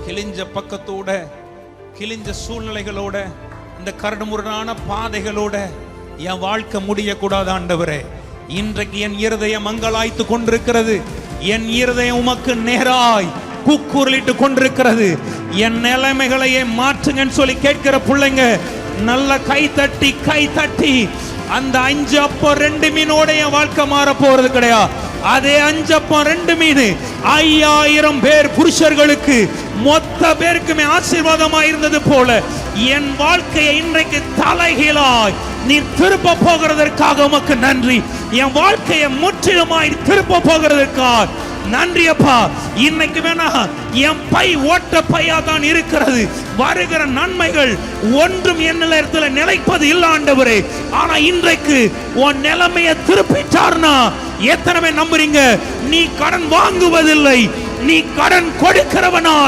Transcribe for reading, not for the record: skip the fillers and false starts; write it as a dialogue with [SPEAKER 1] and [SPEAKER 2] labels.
[SPEAKER 1] கிழிஞ்ச பக்கத்தோட, கிழிஞ்ச சூழ்நிலைகளோட, இந்த கரடுமுரடான பாதைகளோட என் வாழ்க்கை முடியக்கூடாது ஆண்டவரே. இன்றைக்கு என் இருதயம் மங்களாய்த்து கொண்டிருக்கிறது. என் இருதயம் உமக்கு நேராய் கூக்குரலிட்டு கொண்டிருக்கிறது. என் நிலைமைகளையே மாற்றுங்கன்னு சொல்லி கேட்கிற பிள்ளைங்க நல்ல கை தட்டி அந்த 5 அப்பம் 2 மீனோட என் வாழ்க்கை மாற போறது கிடையாது. அதே 5 அப்பம் 2 மீன் 5000 பேர் புருஷர்களுக்கு மொத்த பேருக்குமே ஆசீர்வாதமா இருந்தது போல என் வாழ்க்கையை இன்றைக்கு தலைகீழாய் நீர் திருப்ப போகிறதற்காக உமக்கு நன்றி. என் வாழ்க்கையை முற்றிலுமாய் திருப்ப போகிறதற்காக நன்றி அப்பா. இன்னைக்கு வேணா என் பை ஓட்ட பையா தான் இருக்கிறது. வருகிற நன்மைகள் ஒன்றும் என்னிடத்துல நிலைப்பது இல்ல ஆண்டவரே. ஆனா இன்றைக்கு உன் நிலைமையை திருப்பிட்டார்னா எத்தனை பேர் நம்புறீங்க? நீ கடன் வாங்குவதில்லை, நீ கடன் கொடுக்கிறவனா